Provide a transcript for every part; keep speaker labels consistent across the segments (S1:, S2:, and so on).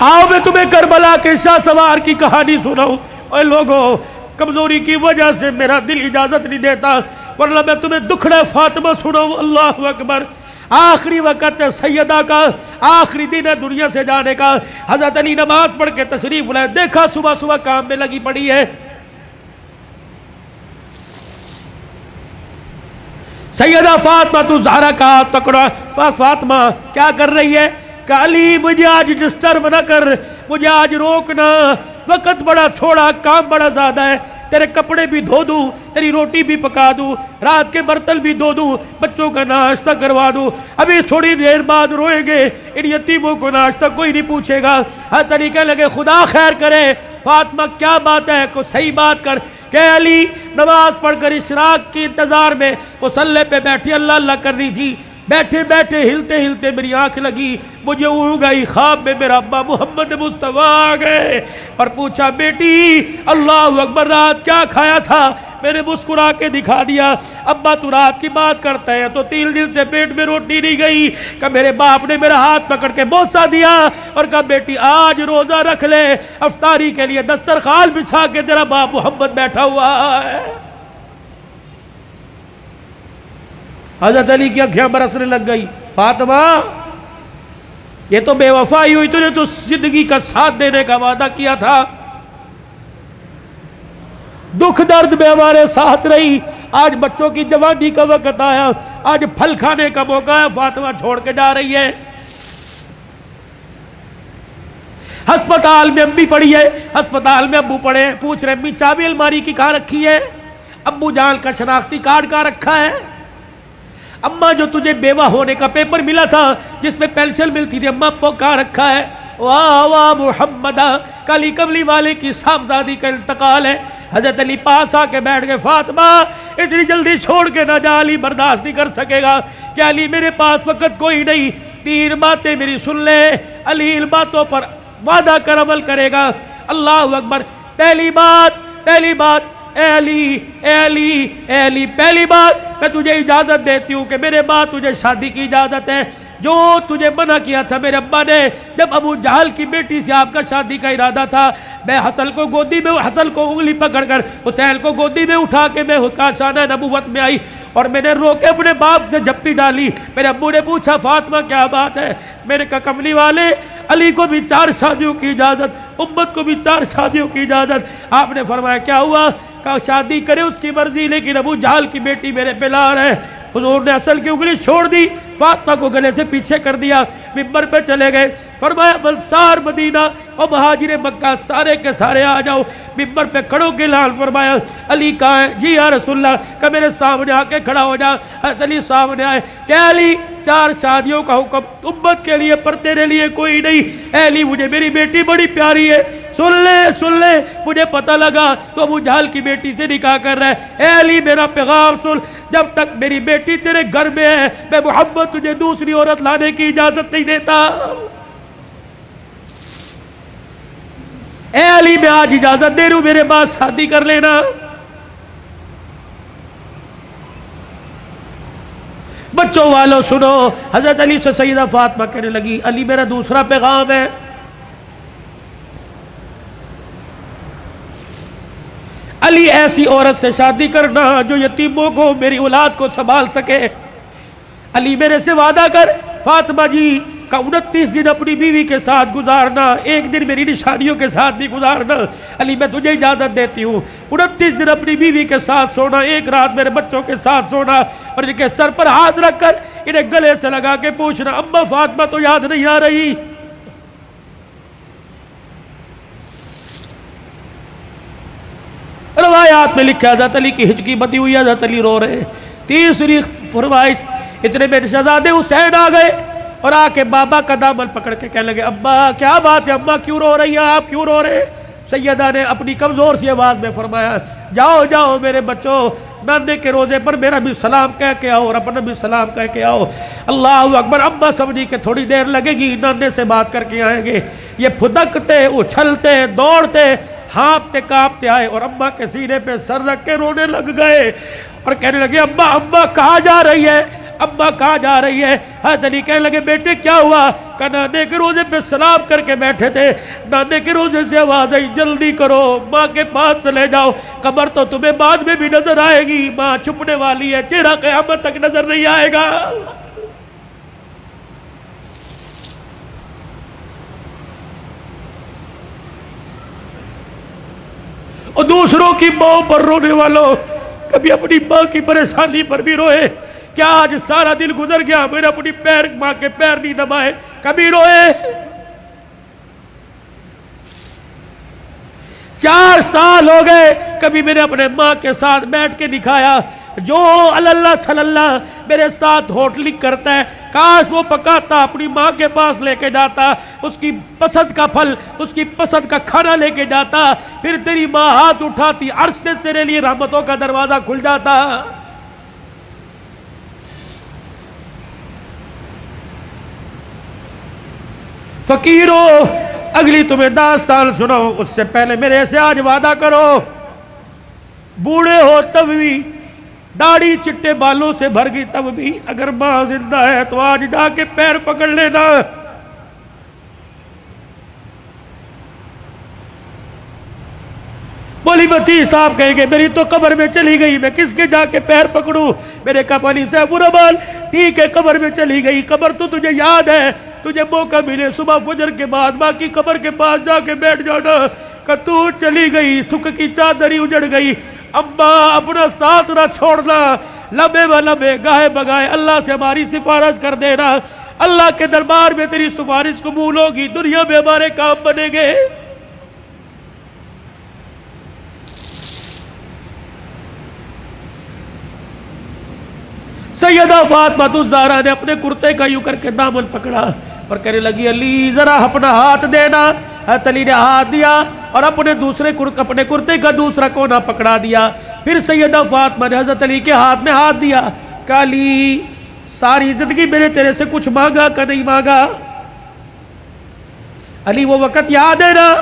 S1: آؤ میں تمہیں کربلا کے شاہ سوار کی کہانی سناؤں. اے لوگوں، کمزوری کی وجہ سے میرا دل اجازت نہیں دیتا، ورنہ میں تمہیں دکھڑا فاطمہ سناؤں. اللہ اکبر. آخری وقت ہے سیدہ کا، آخری دن ہے دنیا سے جانے کا. حضرت علی نماز پڑھ کے تشریف لائے، دیکھا صبح صبح کام میں لگی پڑی ہے. سیدہ فاطمہ تو زہرا کا ہاتھ پکڑا. فاطمہ کیا کر رہی ہے؟ کہ علی مجھے آج ڈسٹرب نہ کر، مجھے آج روکنا، وقت بڑا تھوڑا، کام بڑا زیادہ ہے. تیرے کپڑے بھی دھو دوں، تیری روٹی بھی پکا دوں، رات کے برتن بھی دھو دوں، بچوں کا ناشتہ کروا دوں. ابھی تھوڑی دیر بعد روئیں گے، ان یتیموں کو ناشتہ کوئی نہیں پوچھے گا. ہر طریقے لگے خدا خیر کرے. فاطمہ کیا بات ہے؟ کوئی صحیح بات کر. کہ علی نماز پڑھ کر اشراق کی انتظار میں مصلی پہ بیٹھی اللہ اللہ کر رہی تھی. بیٹھے بیٹھے ہلتے ہلتے میری آنکھ لگی، مجھے اونگ آئی. خواب میں میرا ابا محمد مصطفیٰ آ گئے اور پوچھا بیٹی اللہ اکبر رات کیا کھایا تھا؟ میں نے مسکرا کے دکھا دیا. ابا تو رات کی بات کرتا ہے تو 3 دن سے پیٹ میں روٹی نہیں گئی. کہ میرے باپ نے میرا ہاتھ پکڑ کے بوسہ دیا اور کہا بیٹی آج روزہ رکھ لے، افطاری کے لیے دسترخوان بچھا کے تیرا باپ محمد بیٹھا ہوا ہے. حضرت علی کی آنکھیں برسنے لگ گئی. فاطمہ یہ تو بے وفائی ہوئی، تو نے تو زندگی کا ساتھ دینے کا وعدہ کیا تھا، دکھ درد میں ہمارے ساتھ رہی. آج بچوں کی جوانی کا وقت آیا، آج پھل کھانے کا موقع ہے. فاطمہ چھوڑ کے جا رہی ہے. ہسپتال میں امی پڑی ہے، ہسپتال میں ابو پڑے، پوچھ رہے امی چابی الماری کی کہاں رکھی ہے؟ ابو جان کا شناختی کارڈ کہاں رکھا ہے؟ اماں جو تجھے بیوہ ہونے کا پیپر ملا تھا جس میں پینشن ملتی تھی، اماں کو کہاں رکھا ہے؟ واہ واہ محمدہ، کالی کملی والے کی صاحبزادی کا انتقال ہے. حضرت علی پاس آ کے بیٹھ گئے. فاطمہ اتنی جلدی چھوڑ کے نہ جا، علی برداشت نہیں کر سکے گا. کہ علی میرے پاس وقت کوئی نہیں، 3 باتیں میری سن لے. علی ان باتوں پر وعدہ کر عمل کرے گا. اللہ اکبر. پہلی بات اے علی اے علی اے علی، پہلی بات میں تجھے اجازت دیتی ہوں کہ میرے بعد تجھے شادی کی اجازت ہے. جو تجھے منع کیا تھا میرے ابا نے جب ابو جہل کی بیٹی سے آپ کا شادی کا ارادہ تھا، میں حسن کو گودی میں، حسن کو انگلی پکڑ کر حسین کو گودی میں اٹھا کے میں کاشانہ نبوت میں آئی اور میں نے رو کے اپنے باپ سے جھپٹی ڈالی. میرے ابو نے پوچھا فاطمہ کیا بات ہے؟ میں نے کہا کملی والے علی کو بھی 4 شادیوں کی اجازت، امت کو بھی 4 شادیوں کی اجازت. آپ نے فرمایا کیا ہوا؟ کہا شادی کرے اس کی مرضی، لیکن ابو جہل کی بیٹی میرے پہ لا رہے. حضور نے اصل کی انگلی چھوڑ دی، فاطمہ کو گلے سے پیچھے کر دیا، ممبر پہ چلے گئے. فرمایا انصار مدینہ اور مہاجر مکہ سارے کے سارے آ جاؤ. ممبر پہ کھڑوں کے اعلان فرمایا علی کہاں ہے؟ جی یا رسول اللہ. کہ میرے سامنے آ کے کھڑا ہو جا. حضرت علی سامنے آئے. کہ علی 4 شادیوں کا حکم امت کے لیے پر تیرے لیے کوئی نہیں. اے علی مجھے میری بیٹی بڑی پیاری ہے، سن لے مجھے پتہ لگا تو ابو جہل کی بیٹی سے نکاح کر رہا ہے. اے علی میرا پیغام سن، جب تک میری بیٹی تیرے گھر میں ہے میں محمد تجھے دوسری عورت لانے کی اجازت نہیں دیتا. اے علی میں آج اجازت دے رہا ہوں، میرے بعد شادی کر لینا. بچوں والوں سنو، حضرت علی سے سیدہ فاطمہ کہنے لگی علی میرا دوسرا پیغام ہے. علی ایسی عورت سے شادی کرنا جو یتیموں کو، میری اولاد کو سنبھال سکے. علی میرے سے وعدہ کر. فاطمہ جی کا 29 دن اپنی بیوی کے ساتھ گزارنا، 1 دن میری نشانیوں کے ساتھ بھی گزارنا. علی میں تجھے اجازت دیتی ہوں. 29 دن اپنی بیوی کے ساتھ سونا، 1 رات میرے بچوں کے ساتھ سونا، اور ان کے سر پر ہاتھ رکھ کر انہیں گلے سے لگا کے پوچھنا اما فاطمہ تو یاد نہیں آ رہی؟ روایات میں لکھا حضرت علی کی ہچکی بندی ہوئی، حضرت علی رو رہے. تیسری فرمائش، اتنے میں شہزادے حسین آ گئے اور آ کے بابا کا دامن پکڑ کے کہنے لگے ابا کیا بات ہے، اماں کیوں رو رہی ہیں، آپ کیوں رو رہے ہیں؟ سیدہ نے اپنی کمزور سی آواز میں فرمایا جاؤ جاؤ میرے بچوں، نانے کے روزے پر میرا بھی سلام کہہ کے آؤ اور اپنا بھی سلام کہہ کے آؤ. اللہ اکبر. اماں سمجھی کہ تھوڑی دیر لگے گی، نانے سے بات کر کے آئیں گے. یہ پھدکتے اچھلتے دوڑتے ہانپتے کانپتے آئے اور اماں کے سینے پہ سر رکھ کے رونے لگ گئے اور کہنے لگے ابا ابا کہاں جا رہی ہے؟ اماں کہاں جا رہی ہے؟ حضرت علی کہنے لگے بیٹے کیا ہوا؟ کہ نانے کے روزے پہ سلام کر کے بیٹھے تھے، نانے کے روزے سے آواز آئی جلدی کرو ماں کے پاس چلے جاؤ، قبر تو تمہیں بعد میں بھی نظر آئے گی، ماں چھپنے والی ہے، چہرہ قیامت تک نظر نہیں آئے گا۔ اور دوسروں کی ماں پر رونے والوں، کبھی اپنی ماں کی پریشانی پر بھی روئے۔ کیا آج سارا دن گزر گیا میں نے اپنی ماں کے پیر نہیں دبائے؟ کبھی روئے؟ 4 سال ہو گئے کبھی میں نے اپنے ماں کے ساتھ بیٹھ کے دکھایا؟ جو اللہ تھلاللہ میرے ساتھ ہوٹلنگ کرتا ہے، کاش وہ پکاتا اپنی ماں کے پاس لے کے جاتا، اس کی پسند کا پھل، اس کی پسند کا کھانا لے کے جاتا، پھر تیری ماں ہاتھ اٹھاتی، عرش سے تیرے لیے رحمتوں کا دروازہ کھل جاتا۔ فقیرو اگلی تمہیں داستان سناؤ اس سے پہلے میرے سے آج وعدہ کرو، بوڑھے ہو تب بھی، داڑھی چٹے بالوں سے بھر گئی تب بھی، اگر ماں زندہ ہے تو آج جا کے پیر پکڑ لینا۔ بولی بتی صاحب کہیں گے میری تو قبر میں چلی گئی، میں کس کے جا کے پیر پکڑوں؟ میرے کہا علی صاحب الرحمن ٹھیک ہے قبر میں چلی گئی، قبر تو تجھے یاد ہے، تجھے موقع ملے صبح فجر کے بعد ماں کی قبر کے پاس جا کے بیٹھ جانا، کہ تو چلی گئی، سکھ کی چادری اجڑ گئی، اماں اپنا ساتھ نہ چھوڑنا، لبے و لبے گاہے بگائے اللہ سے ہماری سفارش کر دینا، اللہ کے دربار میں تیری سفارش قبول ہوگی، دنیا میں ہمارے کام بنے گے۔ سیدہ فاطمہ الزہرا نے اپنے کرتے کا یوں کر کے دامن پکڑا اور کہنے لگی علی ذرا اپنا ہاتھ دینا۔ حضرت علی نے ہاتھ دیا اور اپنے کرتے کا دوسرا کونا پکڑا دیا۔ پھر سیدہ فاطمہ نے حضرت علی کے ہاتھ میں ہاتھ دیا، کہا علی ساری زندگی میں نے تیرے سے کچھ مانگا کہ نہیں مانگا؟ علی وہ وقت یاد ہے نا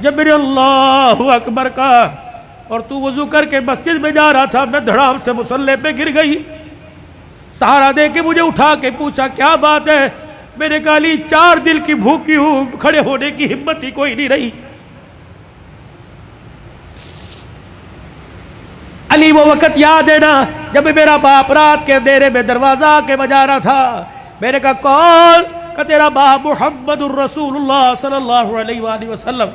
S1: جب میرے اللہ اکبر کا اور تو وضو کر کے مسجد میں جا رہا تھا، میں دھڑام سے مصلی پہ گر گئی، سہارا دے کے مجھے اٹھا کے پوچھا کیا بات ہے؟ میں نے کہا علی 4 دل کی بھوکی ہوں، کھڑے ہونے کی ہمت ہی کوئی نہیں رہی۔ علی وہ وقت یاد ہے نا جب میرا باپ رات کے اندھیرے میں دروازہ کے بجا رہا تھا، میں نے کہا کون؟ کہ تیرا باپ محمد الرسول اللہ صلی اللہ علیہ وآلہ وسلم۔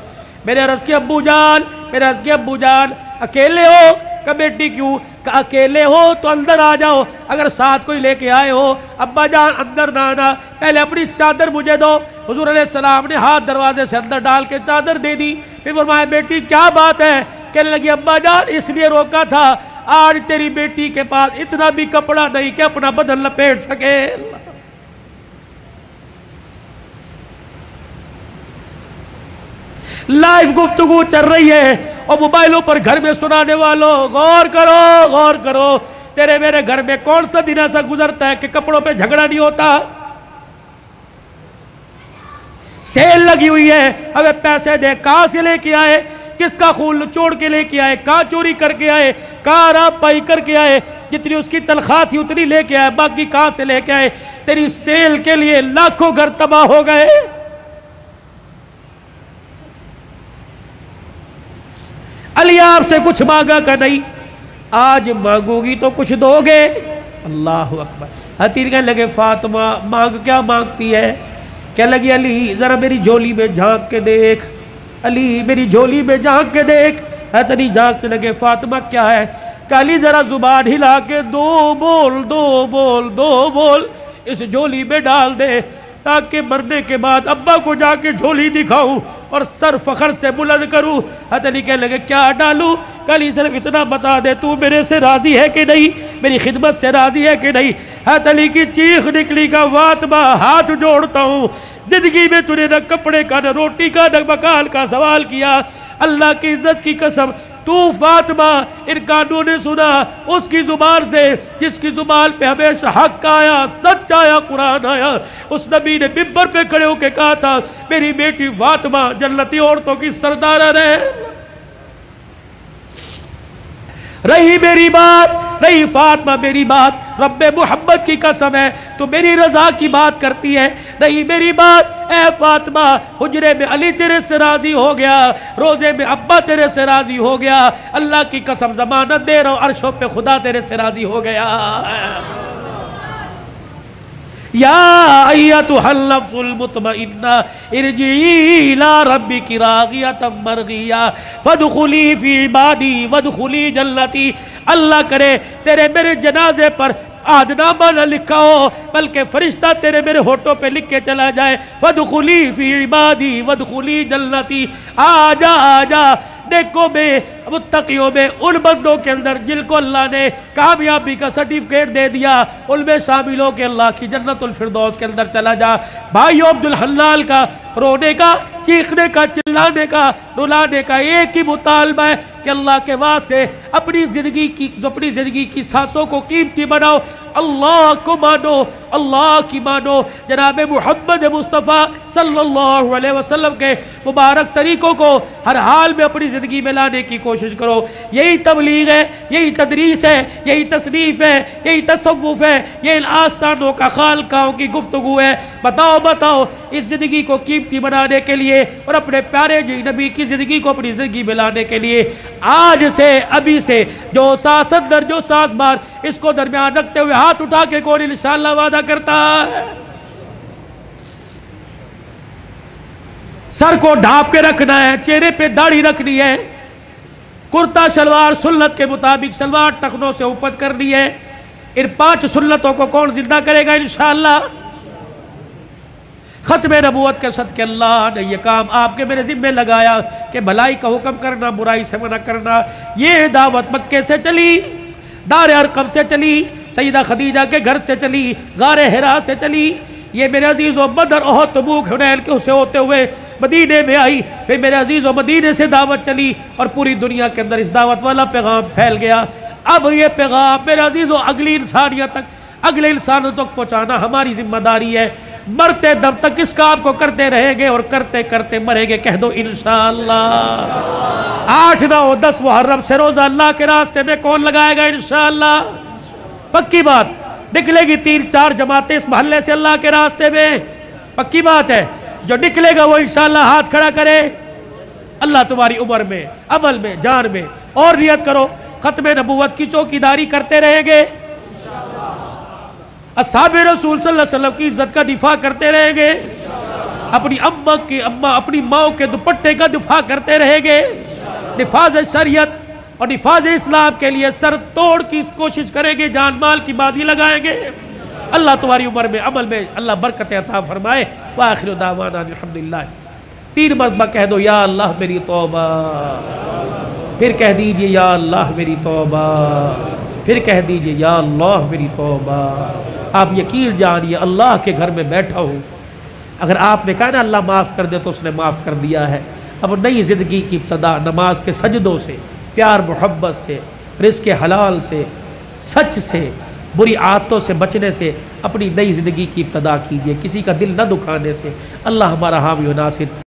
S1: میں نے عرض کی ابو جان اکیلے ہو؟ کہ بیٹی کیوں؟ کہ اکیلے ہو تو اندر آ جاؤ، اگر ساتھ کوئی لے کے آئے ہو ابا جان اندر نہ آنا، پہلے اپنی چادر مجھے دو۔ حضور علیہ السلام نے ہاتھ دروازے سے اندر ڈال کے چادر دے دی، پھر فرمایا بیٹی کیا بات ہے؟ کہنے لگی ابا جان اس لیے روکا تھا، آج تیری بیٹی کے پاس اتنا بھی کپڑا نہیں کہ اپنا بدن لپیٹ سکے۔ لائیو گفتگو چل رہی ہے اور موبائلوں پر گھر میں سنانے والوں غور کرو، تیرے میرے گھر میں کون سا دن ایسا گزرتا ہے کہ کپڑوں پہ جھگڑا نہیں ہوتا؟ سیل لگی ہوئی ہے، ابے پیسے دے، کہاں سے لے کے آئے؟ کس کا خون لچوڑ کے لے کے آئے؟ کہاں چوری کر کے آئے؟ کہاں راب پائی کر کے آئے؟ جتنی اس کی تنخواہ تھی اتنی لے کے آئے، باقی کہاں سے لے کے آئے؟ تیری سیل کے لیے لاکھوں گھر تباہ ہو گئے۔ علی آپ سے کچھ مانگا کہ نہیں؟ آج مانگو گی تو کچھ دو گے؟ اللہ اکبر۔ حتیر کہنے لگے فاطمہ مانگ کیا مانگتی ہے؟ کہنے لگی علی ذرا میری جھولی میں جھانک کے دیکھ، علی میری جھولی میں جھانک کے دیکھ۔ حضرت علی جھانکتے لگے فاطمہ کیا ہے؟ کہ علی ذرا زبان ہلا کے دو بول اس جھولی میں ڈال دے، تاکہ مرنے کے بعد ابا کو جا کے جھولی دکھاؤں اور سر فخر سے بلند کروں۔ حضرت علی کہنے لگے کیا ڈالوں؟ کہ علی صرف اتنا بتا دے تو میرے سے راضی ہے کہ نہیں، میری خدمت سے راضی ہے کہ نہیں؟ حضرت علی کی چیخ نکلی کا فاطمہ ہاتھ جوڑتا ہوں، زندگی میں تو نے نہ کپڑے کا، نہ روٹی کا، نہ مکان کا سوال کیا، اللہ کی عزت کی قسم تو فاطمہ ان کانوں نے سنا اس کی زبان سے جس کی زبان پہ ہمیشہ حق آیا، سچ آیا، قرآن آیا۔ اس نبی نے ممبر پہ کھڑے ہو کے کہا تھا میری بیٹی فاطمہ جنتی عورتوں کی سردار ہے۔ رہی میری بات، نہیں فاطمہ میری بات رب محمد کی قسم ہے تو میری رضا کی بات کرتی ہے، نہیں میری بات اے فاطمہ حجرے میں علی تیرے سے راضی ہو گیا، روزے میں ابا تیرے سے راضی ہو گیا، اللہ کی قسم ضمانت دے رہا ہوں عرشوں پہ خدا تیرے سے راضی ہو گیا۔ یا ایتھا النفس المطمئنہ ارجعی الی ربک راغیۃ مرضیہ فادخلی فی عبادی وادخلی جنتی۔ اللہ کرے تیرے میرے جنازے پر آج نامہ نہ لکھا ہو بلکہ فرشتہ تیرے میرے ہونٹوں پہ لکھ کے چلا جائے، فادخلی فی عبادی وادخلی جنتی۔ آجا آجا نیکوں میں متقیوں میں ان بندوں کے اندر جن کو اللہ نے کامیابی کا سرٹیفکیٹ دے دیا ان میں شامل ہو کے اللہ کی جنت الفردوس کے اندر چلا جا۔ بھائیو عبدالحلال کا رونے کا، چیخنے کا، چلانے کا، رلانے کا ایک ہی مطالبہ ہے کہ اللہ کے واسطے اپنی زندگی کی سانسوں کو قیمتی بناؤ، اللہ کو مانو، اللہ کی مانو، جناب محمد مصطفیٰ صلی اللہ علیہ وسلم کے مبارک طریقوں کو ہر حال میں اپنی زندگی میں لانے کی کوشش کرو۔ یہی تبلیغ ہے، یہی تدریس ہے، یہی تصنیف ہے، یہی تصوف ہے، یہ ان آستانوں کا خالقاؤں کی گفتگو ہے۔ بتاؤ اس زندگی کو قیمتی بنانے کے لیے اور اپنے پیارے نبی کی زندگی کو اپنی زندگی میں لانے کے لیے آج سے ابھی سے جو ساس اندر جو ساس بار اس کو درمیان رکھتے ہوئے ہاتھ اٹھا کے کون انشاءاللہ وعدہ کرتا ہے؟ سر کو ڈھانپ کے رکھنا ہے، چہرے پہ داڑھی رکھنی ہے، کرتا شلوار سنت کے مطابق شلوار ٹخنوں سے اوپر کرنی ہے۔ ان 5 سنتوں کو کون زندہ کرے گا انشاءاللہ؟ ختم نبوت کے صدقے اللہ نے یہ کام آپ کے میرے ذمہ لگایا کہ بھلائی کا حکم کرنا، برائی سے منع کرنا۔ یہ دعوت مکے سے چلی، دار ارقم سے چلی، سیدہ خدیجہ کے گھر سے چلی، غار حرا سے چلی، یہ میرے عزیزو بدر احد تبوک حنین کے سے ہوتے ہوئے مدینے میں آئی، پھر میرے عزیزو مدینے سے دعوت چلی اور پوری دنیا کے اندر اس دعوت والا پیغام پھیل گیا۔ اب یہ پیغام میرے عزیزو اگلی انسانیت تک، اگلے انسانوں تک پہنچانا ہماری ذمہ داری ہے۔ مرتے دم تک اس کام کو کرتے رہیں گے اور کرتے کرتے مریں گے۔ کہہ دو انشاءاللہ۔ 8، 9، 10 محرم سے روزہ اللہ کے راستے میں کون لگائے گا انشاءاللہ؟ پکی بات، نکلے گی 3-4 جماعتیں اس محلے سے اللہ کے راستے میں، پکی بات ہے۔ جو نکلے گا وہ انشاءاللہ ہاتھ کھڑا کرے۔ اللہ تمہاری عمر میں، عمل میں، جان میں، اور نیت کرو ختم نبوت کی چوکیداری کرتے رہیں گے، اصحاب رسول صلی اللہ علیہ وسلم کی عزت کا دفاع کرتے رہیں گے، اپنی ماں کے دوپٹے کا دفاع کرتے رہیں گے، نفاذ شریعت اور نفاذ اسلام کے لیے سر توڑ کی کوشش کریں گے، جان مال کی بازی لگائیں گے۔ اللہ تمہاری عمر میں، عمل میں اللہ برکت عطا فرمائے۔ وآخر دعوانا الحمدللہ۔ 3 مرتبہ کہہ دو یا اللہ میری توبہ، پھر کہہ دیجئے یا اللہ میری توبہ، پھر کہہ دیجئے یا اللہ میری توبہ۔ آپ یقین جانیے اللہ کے گھر میں بیٹھا ہوں، اگر آپ نے کہا نا اللہ معاف کر دے تو اس نے معاف کر دیا ہے۔ اب نئی زندگی کی ابتدا نماز کے سجدوں سے، پیار محبت سے، رزق حلال سے، سچ سے، بری عادتوں سے بچنے سے اپنی نئی زندگی کی ابتدا کیجئے، کسی کا دل نہ دکھانے سے۔ اللہ ہمارا حامی و ناصر